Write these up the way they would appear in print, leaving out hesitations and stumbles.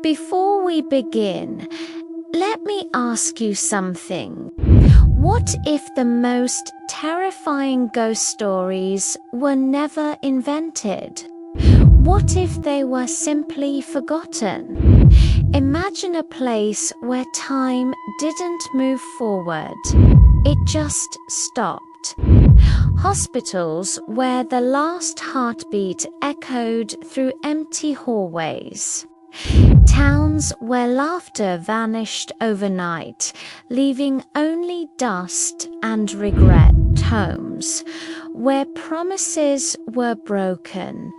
Before we begin, let me ask you something. What if the most terrifying ghost stories were never invented? What if they were simply forgotten? Imagine a place where time didn't move forward. It just stopped. Hospitals where the last heartbeat echoed through empty hallways. Towns where laughter vanished overnight, leaving only dust and regret. Homes where promises were broken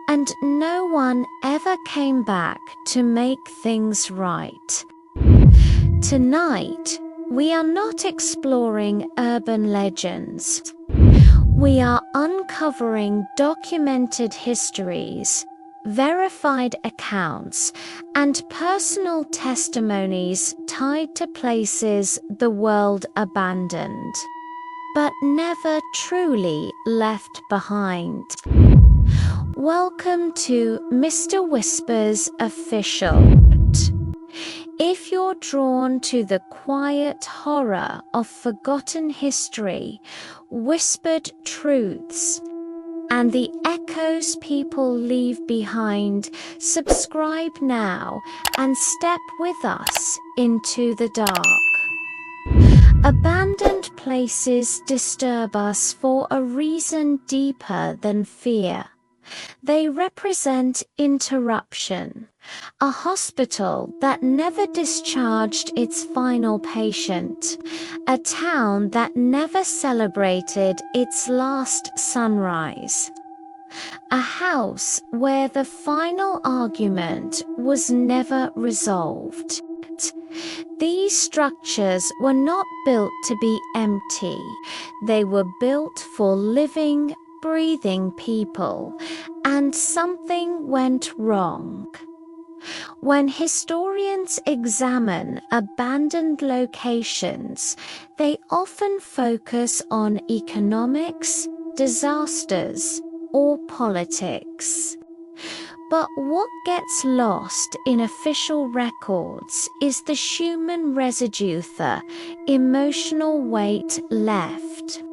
and no one ever came back to make things right. Tonight, we are not exploring urban legends. We are uncovering documented histories, verified accounts, and personal testimonies tied to places the world abandoned, but never truly left behind. Welcome to Mr. Whisper's Official. If you're drawn to the quiet horror of forgotten history, whispered truths, and the echoes people leave behind, subscribe now and step with us into the dark. Abandoned places disturb us for a reason deeper than fear. They represent interruption, a hospital that never discharged its final patient, a town that never celebrated its last sunrise, a house where the final argument was never resolved. These structures were not built to be empty. They were built for living, breathing people, and something went wrong. When historians examine abandoned locations, they often focus on economics, disasters, or politics. But what gets lost in official records is the human residue, the emotional weight left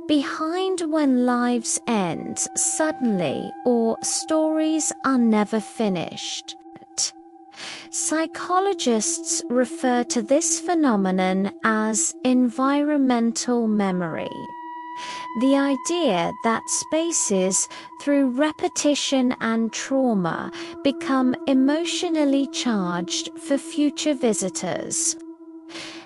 behind when lives end suddenly or stories are never finished. Psychologists refer to this phenomenon as environmental memory. The idea that spaces, through repetition and trauma, become emotionally charged for future visitors.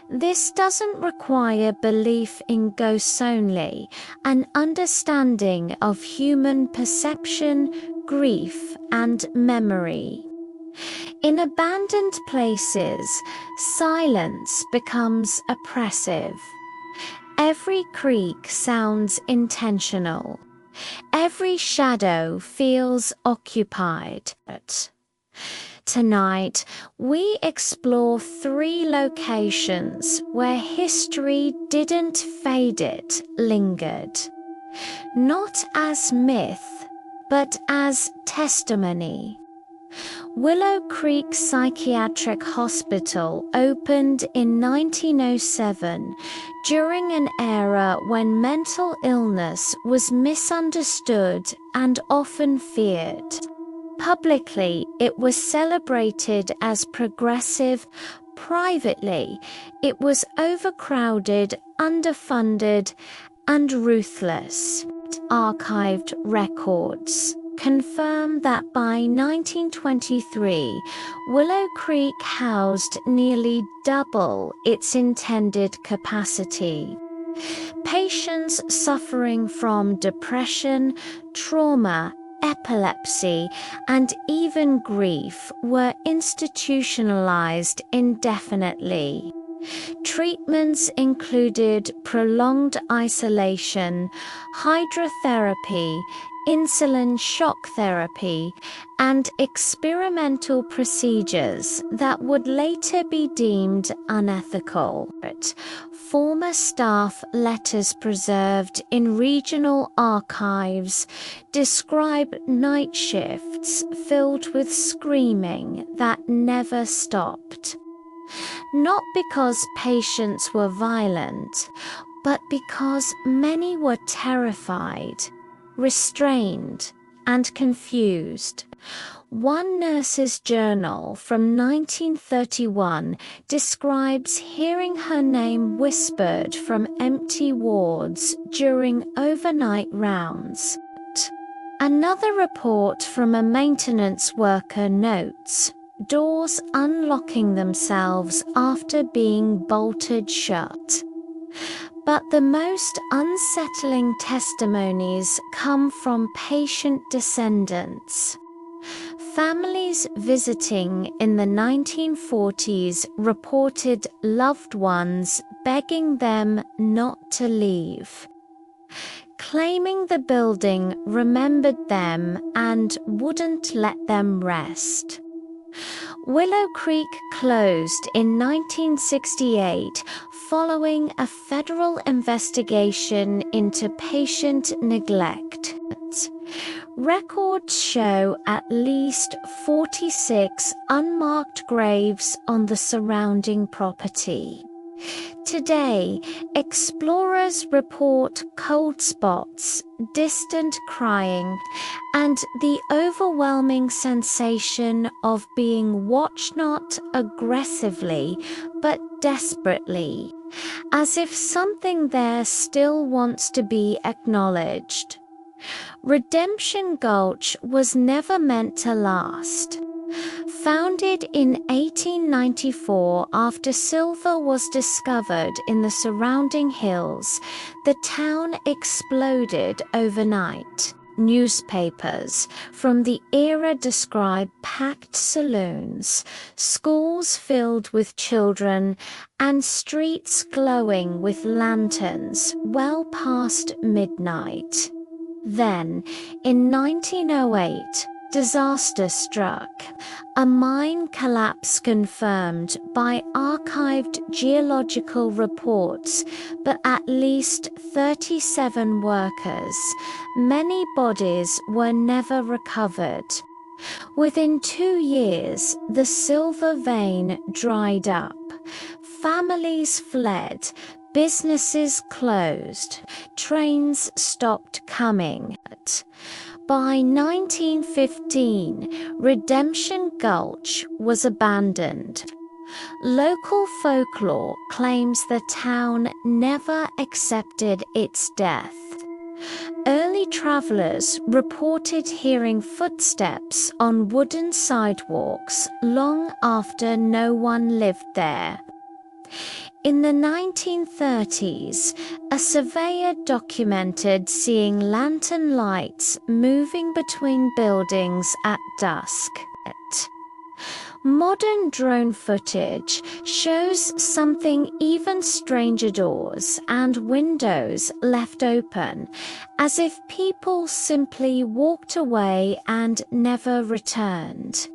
This doesn't require belief in ghosts only, an understanding of human perception, grief, and memory. In abandoned places, silence becomes oppressive. Every creak sounds intentional. Every shadow feels occupied. Tonight, we explore 3 locations where history didn't fade, it lingered. Not as myth, but as testimony. Willow Creek Psychiatric Hospital opened in 1907 during an era when mental illness was misunderstood and often feared. Publicly, it was celebrated as progressive. Privately, it was overcrowded, underfunded, and ruthless. Archived records confirm that by 1923, Willow Creek housed nearly double its intended capacity. Patients suffering from depression, trauma, epilepsy, and even grief were institutionalized indefinitely. Treatments included prolonged isolation, hydrotherapy, insulin shock therapy, and experimental procedures that would later be deemed unethical. Former staff letters preserved in regional archives describe night shifts filled with screaming that never stopped. Not because patients were violent, but because many were terrified, restrained, and confused. One nurse's journal from 1931 describes hearing her name whispered from empty wards during overnight rounds. Another report from a maintenance worker notes doors unlocking themselves after being bolted shut. But the most unsettling testimonies come from patient descendants. Families visiting in the 1940s reported loved ones begging them not to leave, claiming the building remembered them and wouldn't let them rest. Willow Creek closed in 1968 following a federal investigation into patient neglect. Records show at least 46 unmarked graves on the surrounding property. Today, explorers report cold spots, distant crying, and the overwhelming sensation of being watched not aggressively, but desperately, as if something there still wants to be acknowledged. Redemption Gulch was never meant to last. Founded in 1894 after silver was discovered in the surrounding hills, the town exploded overnight. Newspapers from the era describe packed saloons, schools filled with children, and streets glowing with lanterns well past midnight. Then, in 1908, disaster struck. A mine collapse confirmed by archived geological reports, but at least 37 workers. Many bodies were never recovered. Within 2 years, the silver vein dried up. Families fled. Businesses closed. Trains stopped coming. By 1915, Redemption Gulch was abandoned. Local folklore claims the town never accepted its death. Early travelers reported hearing footsteps on wooden sidewalks long after no one lived there. In the 1930s, a surveyor documented seeing lantern lights moving between buildings at dusk. Modern drone footage shows something even stranger: doors and windows left open, as if people simply walked away and never returned.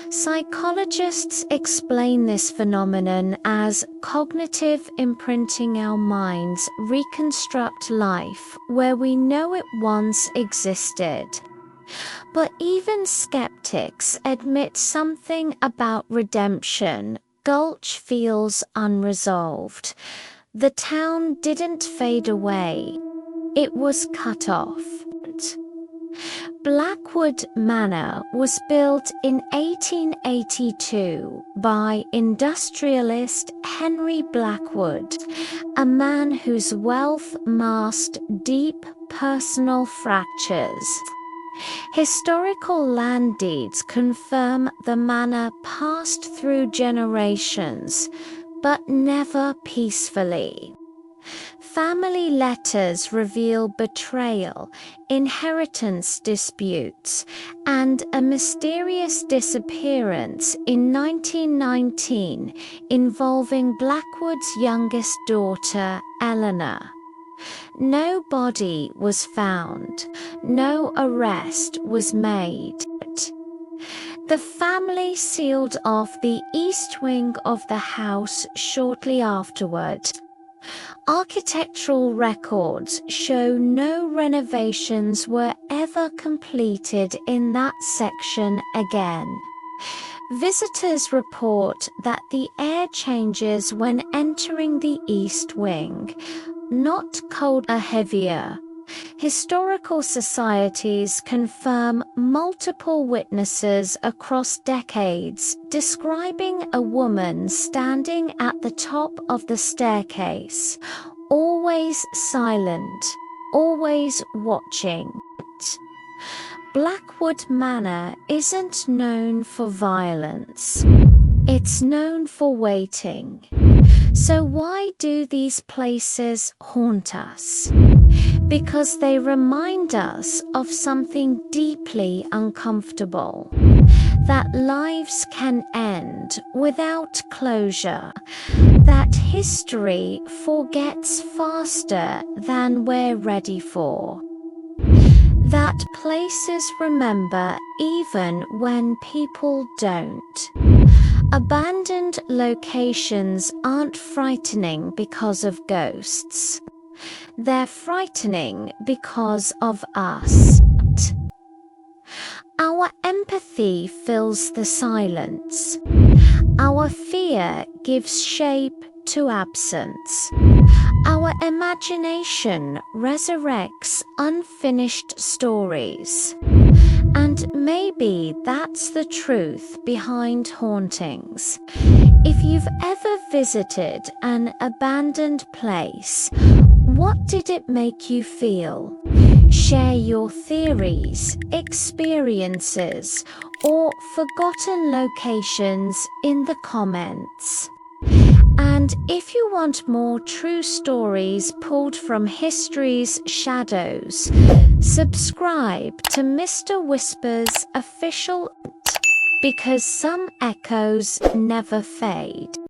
Psychologists explain this phenomenon as cognitive imprinting. Our minds reconstruct life where we know it once existed. But even skeptics admit something about Redemption Gulch feels unresolved. The town didn't fade away. It was cut off. Blackwood Manor was built in 1882 by industrialist Henry Blackwood, a man whose wealth masked deep personal fractures. Historical land deeds confirm the manor passed through generations, but never peacefully. Family letters reveal betrayal, inheritance disputes, and a mysterious disappearance in 1919 involving Blackwood's youngest daughter, Eleanor. No body was found. No arrest was made. The family sealed off the east wing of the house shortly afterward. Architectural records show no renovations were ever completed in that section again. Visitors report that the air changes when entering the east wing, not colder, heavier. Historical societies confirm multiple witnesses across decades describing a woman standing at the top of the staircase, always silent, always watching. Blackwood Manor isn't known for violence. It's known for waiting. So why do these places haunt us? Because they remind us of something deeply uncomfortable. That lives can end without closure. That history forgets faster than we're ready for. That places remember even when people don't. Abandoned locations aren't frightening because of ghosts. They're frightening because of us. Our empathy fills the silence. Our fear gives shape to absence. Our imagination resurrects unfinished stories. And maybe that's the truth behind hauntings. If you've ever visited an abandoned place, what did it make you feel? Share your theories, experiences, or forgotten locations in the comments. And if you want more true stories pulled from history's shadows, subscribe to Mr. Whisper's official, because some echoes never fade.